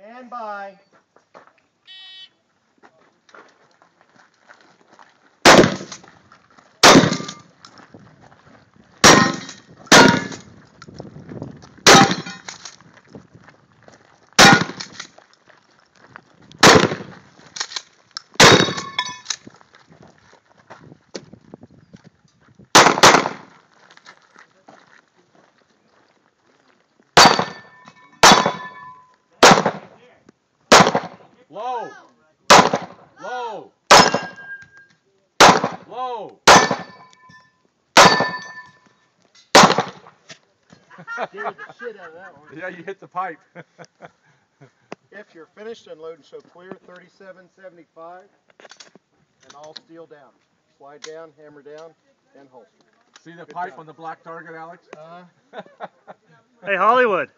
Stand by. Low. Low. Low. Scared the shit out of that one. Yeah, you hit the pipe. If you're finished, unload and show clear, 37.75, and all steel down. Slide down, hammer down, and holster. See the Good pipe job. on the black target, Alex? Hey, Hollywood.